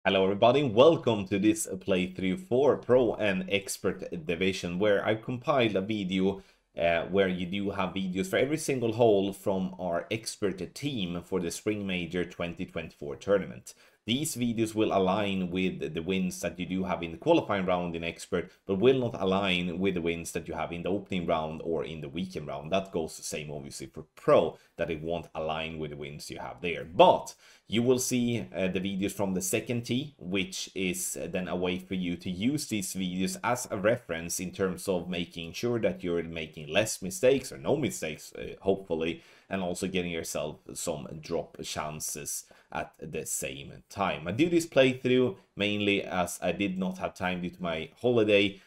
Hello everybody, welcome to this playthrough for Pro and Expert Division, where I've compiled a video where you do have videos for every single hole from our expert team for the Spring Major 2024 tournament. These videos will align with the wins that you do have in the qualifying round in Expert, but will not align with the wins that you have in the opening round or in the weekend round. That goes the same obviously for Pro, that it won't align with the wins you have there. But you will see the videos from the second tee, which is then a way for you to use these videos as a reference in terms of making sure that you're making less mistakes or no mistakes, hopefully, and also getting yourself some drop chances at the same time. I do this playthrough mainly as I did not have time due to my holiday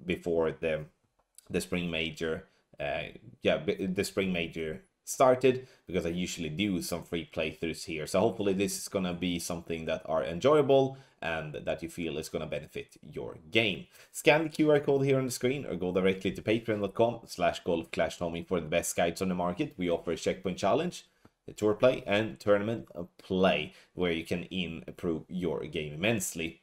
before the spring major. The spring major started, because I usually do some free playthroughs here. So hopefully this is gonna be something that are enjoyable and that you feel is gonna benefit your game. Scan the QR code here on the screen or go directly to patreon.com/golfclashtommy for the best guides on the market. We offer a checkpoint challenge, the tour play, and tournament play, where you can improve your game immensely.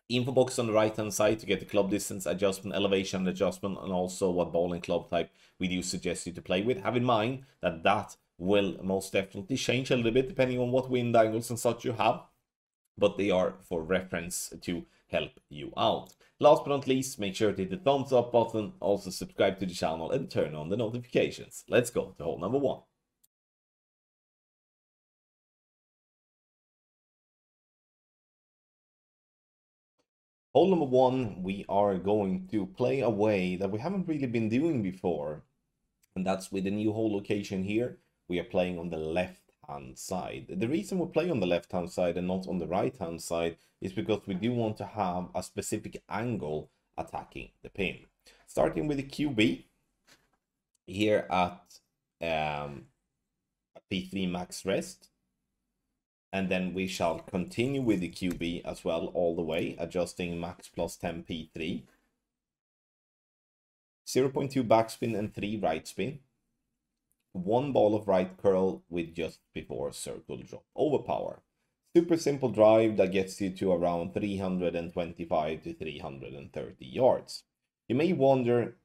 Info box on the right hand side to get the club distance adjustment, elevation adjustment, and also what ball and club type we do suggest you to play with. Have in mind that that will most definitely change a little bit depending on what wind angles and such you have, but they are for reference to help you out. Last but not least, make sure to hit the thumbs up button, also subscribe to the channel and turn on the notifications. Let's go to hole number 1. Hole number 1, we are going to play a way that we haven't really been doing before, and that's with the new hole location here. We are playing on the left-hand side. The reason we play on the left-hand side and not on the right-hand side is because we do want to have a specific angle attacking the pin. Starting with the QB here at P3 max rest. And then we shall continue with the QB as well all the way, adjusting max plus 10 P3. 0.2 backspin and 3 right spin. 1 ball of right curl with just before circle drop overpower. Super simple drive that gets you to around 325 to 330 yards. You may wonder,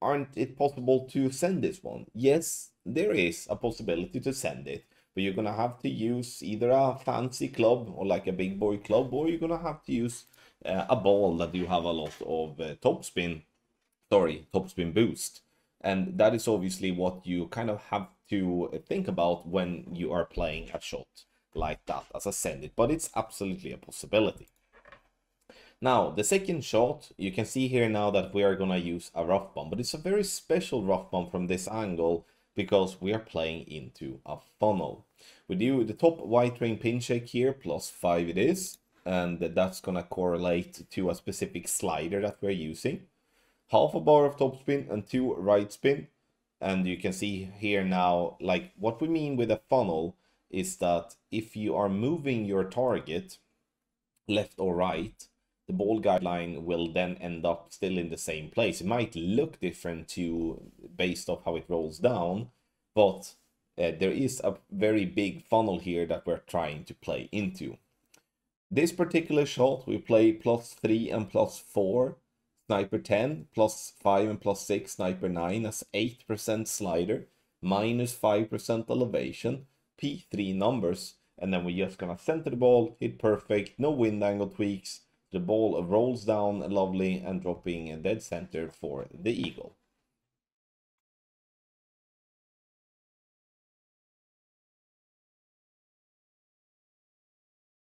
aren't it possible to send this one? Yes, there is a possibility to send it. But you're gonna have to use either a fancy club or like a big boy club, or you're gonna have to use a ball that you have a lot of topspin boost. And that is obviously what you kind of have to think about when you are playing a shot like that as a send it, but it's absolutely a possibility. Now, the second shot, you can see here now that we are gonna use a rough bump, but it's a very special rough bump from this angle, because we are playing into a funnel. We do the top white ring pin shake here, +5 it is, and that's gonna correlate to a specific slider that we're using. Half a bar of topspin and 2 right spin, and you can see here now, like what we mean with a funnel is that if you are moving your target left or right, the ball guideline will then end up still in the same place. It might look different based off how it rolls down, but there is a very big funnel here that we're trying to play into. This particular shot, we play +3 and +4, sniper 10, +5 and +6, sniper 9 as 8% slider, -5% elevation, P3 numbers, and then we're just gonna center the ball, hit perfect, no wind angle tweaks. The ball rolls down lovely and dropping in dead center for the eagle.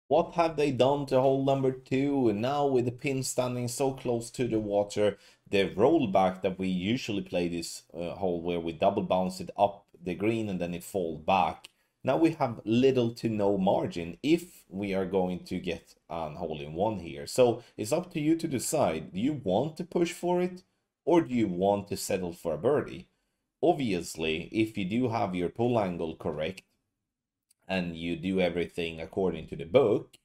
What have they done to hole number 2? Now with the pin standing so close to the water, the rollback that we usually play this hole, where we double bounce it up the green and then it falls back. Now we have little to no margin if we are going to get an hole-in-one here. So it's up to you to decide, do you want to push for it or do you want to settle for a birdie? Obviously, if you do have your pull angle correct and you do everything according to the book,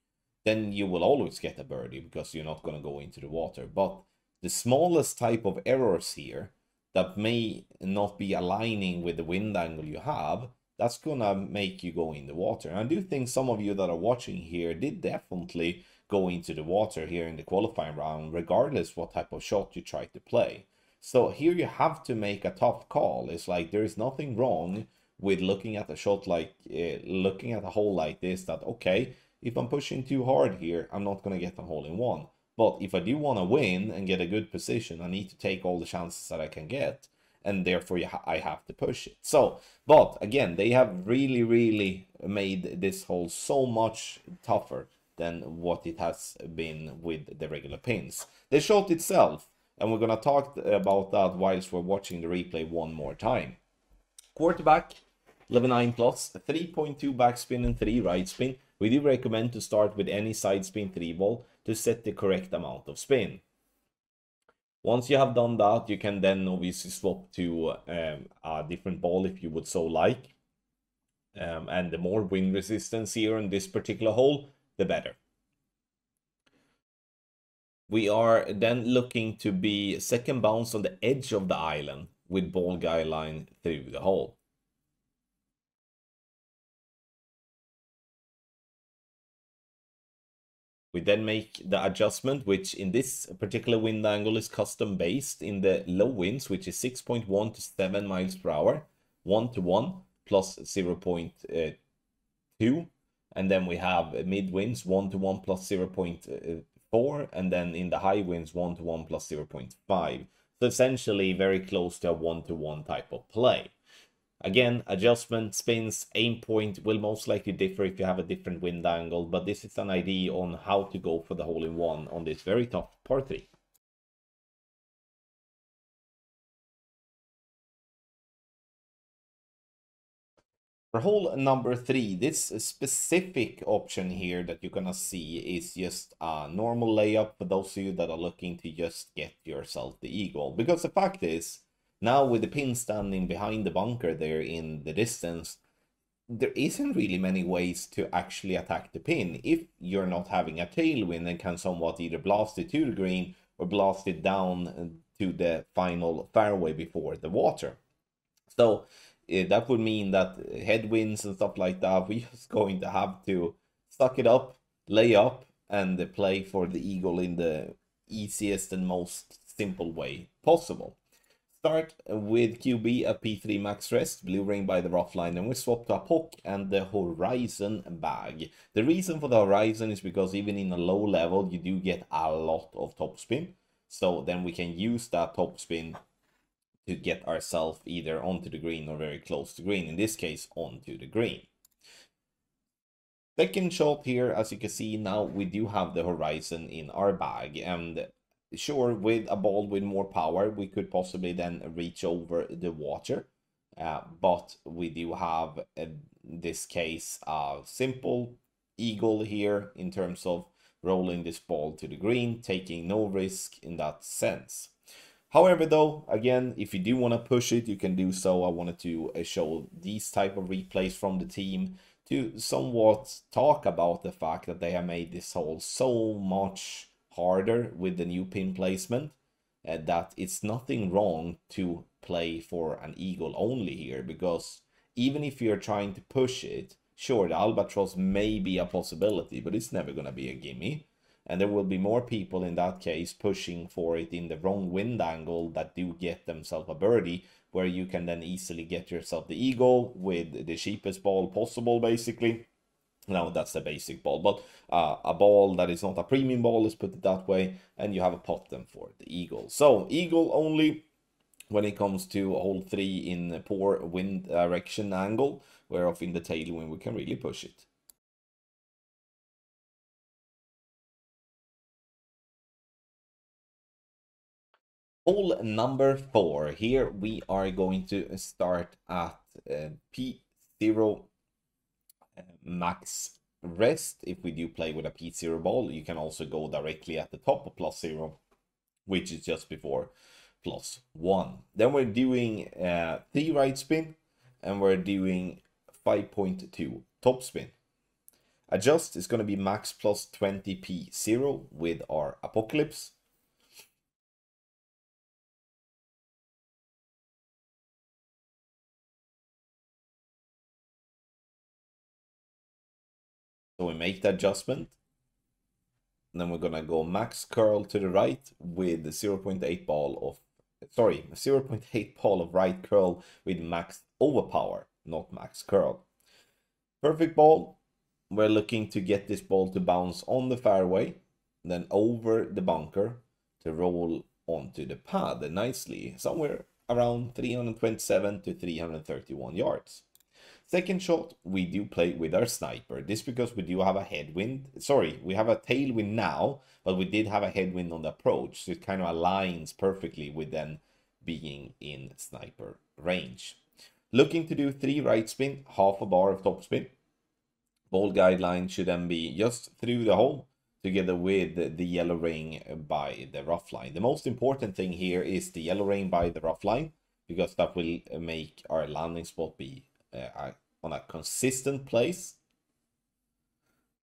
then you will always get a birdie because you're not going to go into the water. But the smallest type of errors here that may not be aligning with the wind angle you have that's gonna make you go in the water. And I do think some of you that are watching here did definitely go into the water here in the qualifying round, regardless what type of shot you try to play. So here you have to make a tough call. It's like there is nothing wrong with looking at a shot like, looking at a hole like this, that, okay, if I'm pushing too hard here, I'm not going to get a hole in one. But if I do want to win and get a good position, I need to take all the chances that I can get. And therefore, I have to push it. So, but again, they have really, really made this hole so much tougher than what it has been with the regular pins. The shot itself, and we're going to talk about that whilst we're watching the replay one more time. Quarterback, 11.9 plus, 3.2 backspin and 3 right spin. We do recommend to start with any side spin 3 ball to set the correct amount of spin. Once you have done that, you can then obviously swap to a different ball if you would so like. And the more wind resistance here in this particular hole, the better. We are then looking to be second bounce on the edge of the island with ball guideline through the hole. We then make the adjustment, which in this particular wind angle is custom based in the low winds, which is 6.1 to 7 miles per hour, 1 to 1 plus 0.2. And then we have mid winds 1 to 1 plus 0.4. And then in the high winds 1 to 1 plus 0.5. So essentially very close to a 1 to 1 type of play. Again, adjustment, spins, aim point will most likely differ if you have a different wind angle, but this is an idea on how to go for the hole-in-one on this very tough par 3. For hole number 3, this specific option here that you're gonna see is just a normal layup for those of you that are looking to just get yourself the eagle. Because the fact is, now with the pin standing behind the bunker there in the distance, there isn't really many ways to actually attack the pin if you're not having a tailwind and can somewhat either blast it to the green or blast it down to the final fairway before the water. So that would mean that headwinds and stuff like that, we're just going to have to suck it up, lay up, and play for the eagle in the easiest and most simple way possible. Start with QB at P3 max rest, blue ring by the rough line, and we swap to a poke and the horizon bag. The reason for the horizon is because even in a low level, you do get a lot of topspin. So then we can use that topspin to get ourselves either onto the green or very close to green. In this case, onto the green. Second shot here, as you can see now, we do have the horizon in our bag, and sure, with a ball with more power, we could possibly then reach over the water. But we do have, in this case, a simple eagle here in terms of rolling this ball to the green, taking no risk in that sense. However, though, again, if you do want to push it, you can do so. I wanted to show these type of replays from the team to somewhat talk about the fact that they have made this hole so much harder with the new pin placement, that it's nothing wrong to play for an eagle only here, because even if you're trying to push it, sure, the albatross may be a possibility, but it's never going to be a gimme. And there will be more people in that case pushing for it in the wrong wind angle that do get themselves a birdie, where you can then easily get yourself the eagle with the cheapest ball possible, basically. Now, that's the basic ball, but a ball that is not a premium ball, let's put it that way, and you have a pot then for the eagle. So, eagle only when it comes to hole 3 in poor wind direction angle, whereof in the tailwind we can really push it. Hole number 4. Here we are going to start at P0 max rest. If we do play with a P0 ball, you can also go directly at the top of +0, which is just before +1. Then we're doing 3 right spin, and we're doing 5.2 top spin. Adjust is going to be max +20 P0 with our Apocalypse. So we make the adjustment. And then we're gonna go max curl to the right with 0.8 ball of, sorry, 0.8 ball of right curl with max overpower, not max curl. Perfect ball. We're looking to get this ball to bounce on the fairway, then over the bunker to roll onto the pad nicely, somewhere around 327 to 331 yards. Second shot, we do play with our sniper. This because we do have a headwind. Sorry, we have a tailwind now, but we did have a headwind on the approach. So it kind of aligns perfectly with then being in sniper range. Looking to do 3 right spin, half a bar of top spin. Ball guideline should then be just through the hole together with the yellow ring by the rough line. The most important thing here is the yellow ring by the rough line, because that will make our landing spot be on a consistent place.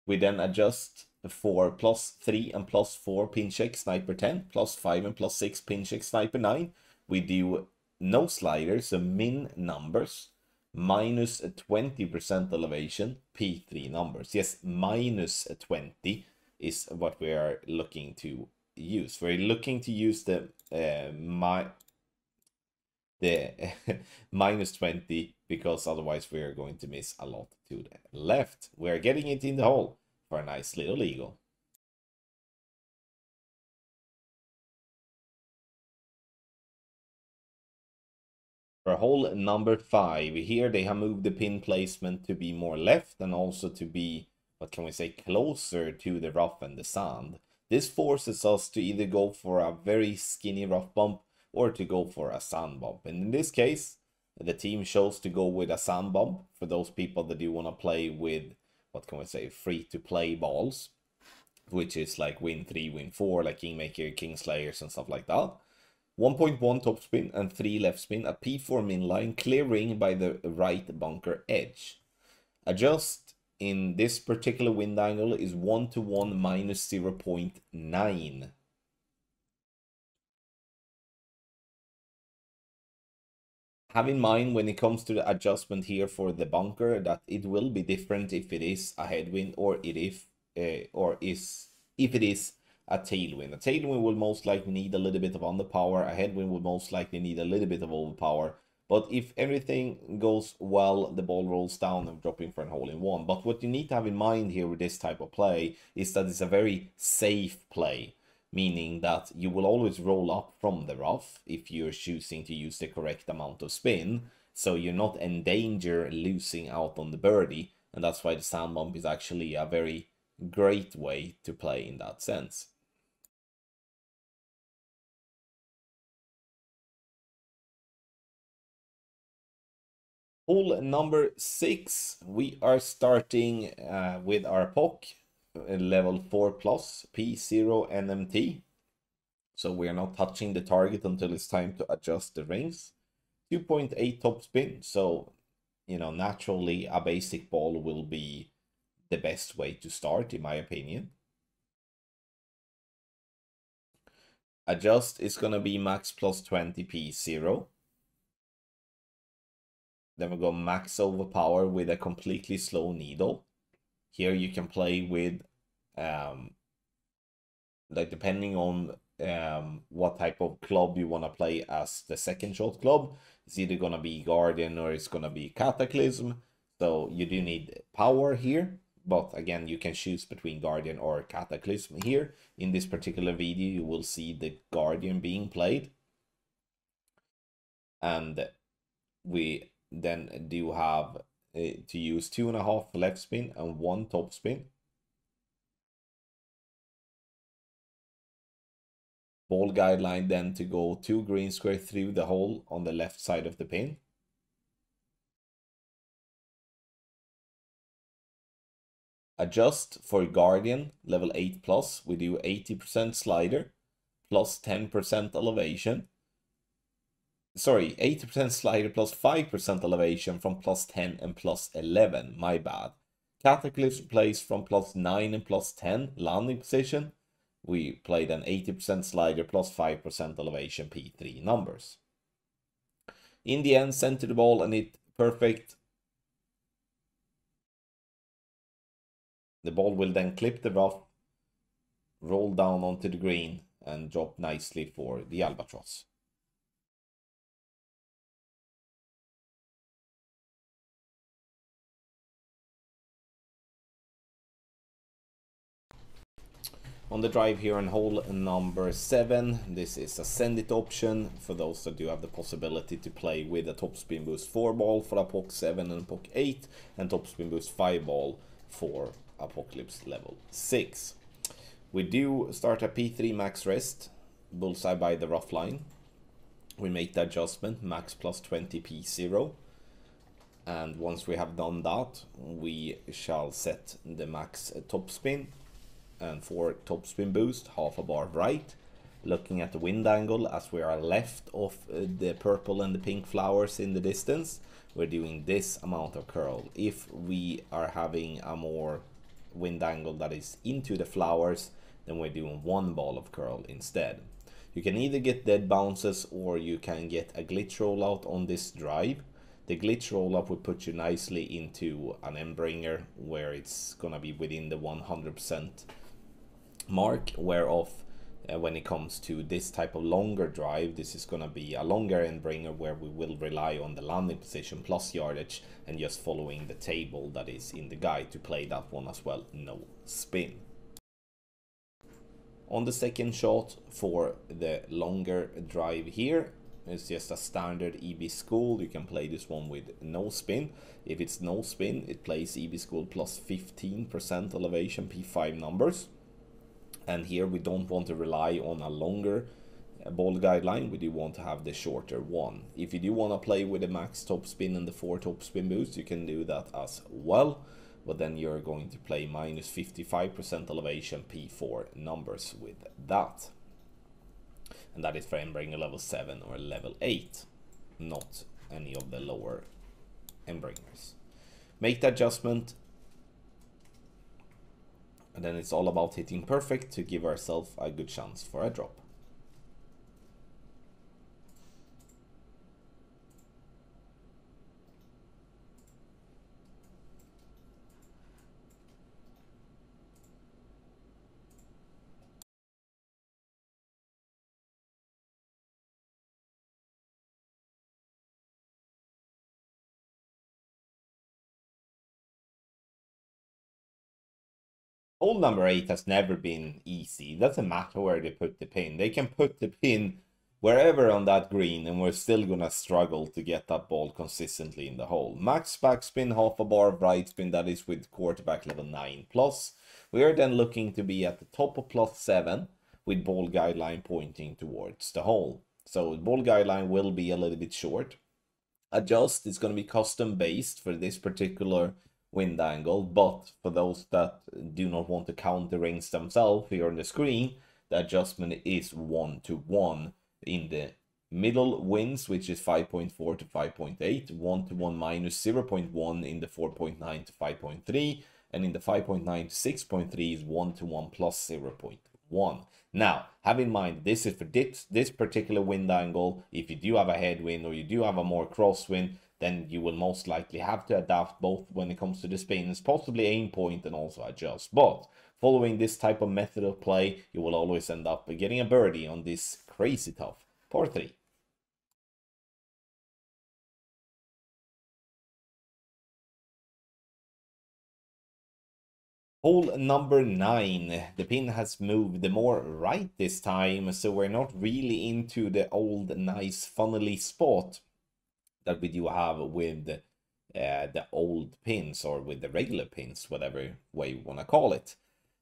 We then adjust for +3 and +4 pin check sniper 10, +5 and +6 pin check sniper 9. We do no sliders, so min numbers, minus 20% elevation, P3 numbers. Yes, minus 20 is what we are looking to use. We're looking to use the minus 20 because otherwise we are going to miss a lot to the left. We're getting it in the hole for a nice little eagle. For hole number 5, here they have moved the pin placement to be more left and also to be, what can we say, closer to the rough and the sand. This forces us to either go for a very skinny rough bump or to go for a sand bump. And in this case, the team chose to go with a sand bump for those people that do want to play with, what can we say, free-to-play balls, which is like win 3, win 4, like Kingmaker, Kingslayers and stuff like that. 1.1 top spin and 3 left spin, a P4 min line, clear ring by the right bunker edge. Adjust in this particular wind angle is 1-to-1 minus 0.9. Have in mind when it comes to the adjustment here for the bunker that it will be different if it is a headwind or if it is a tailwind. A tailwind will most likely need a little bit of underpower. A headwind will most likely need a little bit of overpower. But if everything goes well, the ball rolls down and dropping for a hole-in-one. But what you need to have in mind here with this type of play is that it's a very safe play, meaning that you will always roll up from the rough if you're choosing to use the correct amount of spin. So you're not in danger losing out on the birdie. And that's why the sand bump is actually a very great way to play in that sense. Hole number 6, we are starting with our POC, level 4 plus, P0 NMT. So we are not touching the target until it's time to adjust the rings. 2.8 top spin, so, you know, naturally a basic ball will be the best way to start, in my opinion. Adjust is going to be max plus 20 P0. Then we go max overpower with a completely slow needle. Here you can play with, like depending on what type of club you want to play as the second shot club. It's either going to be Guardian or it's going to be Cataclysm. So you do need power here. But again, you can choose between Guardian or Cataclysm here. In this particular video, you will see the Guardian being played. And we then do have to use 2.5 left spin and 1 top spin. Ball guideline then to go 2 green square through the hole on the left side of the pin. Adjust for Guardian level 8 plus, we do 80% slider plus 10% elevation. Sorry, 80% slider plus 5% elevation from plus 10 and plus 11, my bad. Cataclysm plays from plus 9 and plus 10 landing position. We played an 80% slider plus 5% elevation P3 numbers. In the end, center the ball and hit perfect The ball will then clip the rough, roll down onto the green, and drop nicely for the albatross. On the drive here on hole number 7, this is a send it option for those that do have the possibility to play with a topspin boost 4 ball for a POC 7 and POC 8, and topspin boost 5 ball for Apocalypse level 6. We do start a P3 max rest, bullseye by the rough line. We make the adjustment, max plus 20 P0. And once we have done that, we shall set the max topspin. And for topspin boost, half a bar right. Looking at the wind angle as we are left of the purple and the pink flowers in the distance, we're doing this amount of curl. If we are having a more wind angle that is into the flowers, then we're doing 1 ball of curl instead. You can either get dead bounces or you can get a glitch rollout on this drive. The glitch rollout will put you nicely into an Endbringer where it's gonna be within the 100% mark, whereof when it comes to this type of longer drive, this is gonna be a longer Endbringer where we will rely on the landing position plus yardage and just following the table that is in the guide to play that one as well, no spin. On the second shot for the longer drive here, it's just a standard EB School. You can play this one with no spin. If it's no spin, it plays EB School plus 15% elevation P5 numbers. And here we don't want to rely on a longer ball guideline, we do want to have the shorter one. If you do want to play with the max top spin and the 4 top spin boost, you can do that as well. But then you're going to play minus 55% elevation P4 numbers with that. And that is for Endbringer level 7 or level 8, not any of the lower Endbringers. Make the adjustment, and then it's all about hitting perfect to give ourselves a good chance for a drop. Hole number 8 has never been easy. It doesn't matter where they put the pin. They can put the pin wherever on that green and we're still gonna struggle to get that ball consistently in the hole. Max backspin, half a bar of right spin, that is with quarterback level 9 plus. We are then looking to be at the top of plus 7 with ball guideline pointing towards the hole. So the ball guideline will be a little bit short. Adjust is going to be custom based for this particular wind angle, but for those that do not want to count the rings themselves here on the screen, the adjustment is 1-to-1 in the middle winds, which is 5.4 to 5.8, 1-to-1 minus 0.1 in the 4.9 to 5.3, and in the 5.9 to 6.3 is 1-to-1 plus 0.1. Now, have in mind, this is for this particular wind angle. If you do have a headwind or you do have a more crosswind, then you will most likely have to adapt both when it comes to the spins, possibly aim point and also adjust. But following this type of method of play, you will always end up getting a birdie on this crazy tough par 3. Hole number 9, the pin has moved more right this time, so we're not really into the old nice funnily spot that we do have with the old pins or with the regular pins, whatever way you want to call it.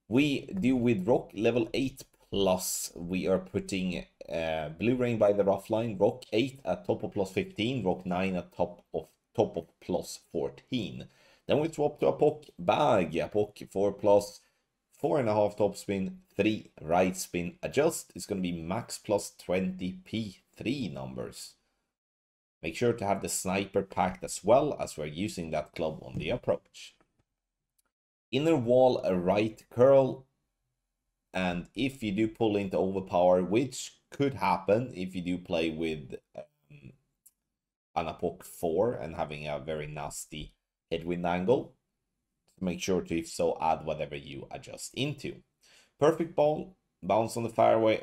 We do with rock level 8 plus, we are putting blue ring by the rough line, rock 8 at top of plus 15, rock 9 at top of plus 14. Then we swap to a POC bag, a POC 4 plus 4.5 top spin, 3 right spin, adjust. It's going to be max plus 20 P3 numbers. Make sure to have the sniper packed as well, as we're using that club on the approach. Inner wall, a right curl. And if you do pull into overpower, which could happen if you do play with an POC 4 and having a very nasty headwind angle, Make sure to, if so, add whatever you adjust into. Perfect ball, bounce on the fairway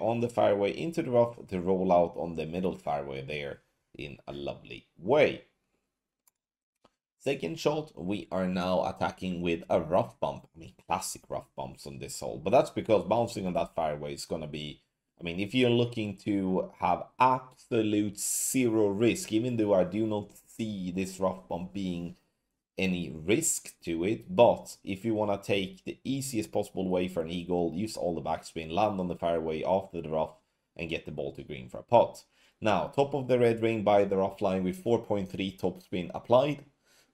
into the rough to roll out on the middle fairway there in a lovely way. Second shot, we are now attacking with a rough bump. I mean, classic rough bumps on this hole, but that's because bouncing on that fairway is going to be, I mean, if you're looking to have absolute zero risk, even though I do not see this rough bump being any risk to it, but if you want to take the easiest possible way for an eagle, use all the backspin, land on the fairway after the rough, and get the ball to green for a putt. Now, top of the red ring by the rough line with 4.3 topspin applied.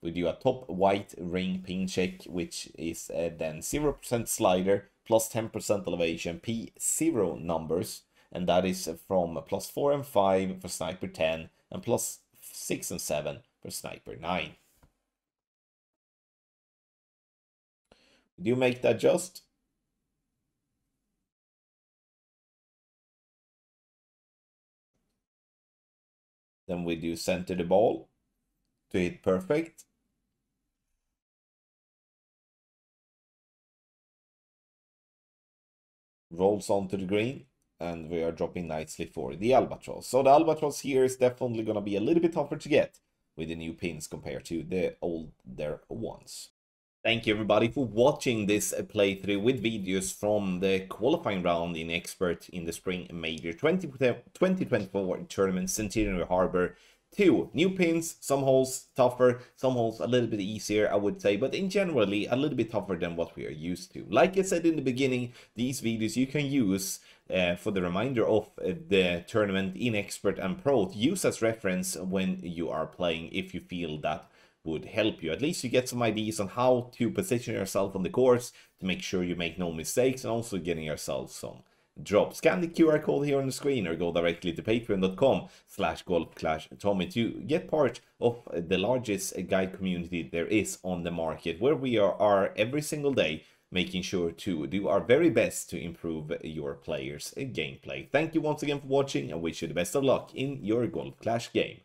We do a top white ring pin check, which is then 0% slider, plus 10% elevation, P0 numbers, and that is from plus 4 and 5 for sniper 10, and plus 6 and 7 for sniper 9. Do you make that just? Then we do center the ball to hit perfect. Rolls onto the green, and we are dropping nicely for the albatross. So the albatross here is definitely going to be a little bit tougher to get with the new pins compared to the older ones. Thank you everybody for watching this playthrough with videos from the qualifying round in Expert in the Spring Major 2024 tournament, Centenary Harbor. 2 new pins, some holes tougher, some holes a little bit easier, I would say, but in generally a little bit tougher than what we are used to. Like I said in the beginning, these videos you can use for the remainder of the tournament in Expert and Pro to use as reference when you are playing, if you feel that would help you. At least you get some ideas on how to position yourself on the course to make sure you make no mistakes, and also getting yourself some drops. Scan the QR code here on the screen or go directly to patreon.com/golfclashtommy to get part of the largest guide community there is on the market, where we are every single day making sure to do our very best to improve your players' gameplay. Thank you once again for watching, and wish you the best of luck in your Golf Clash game.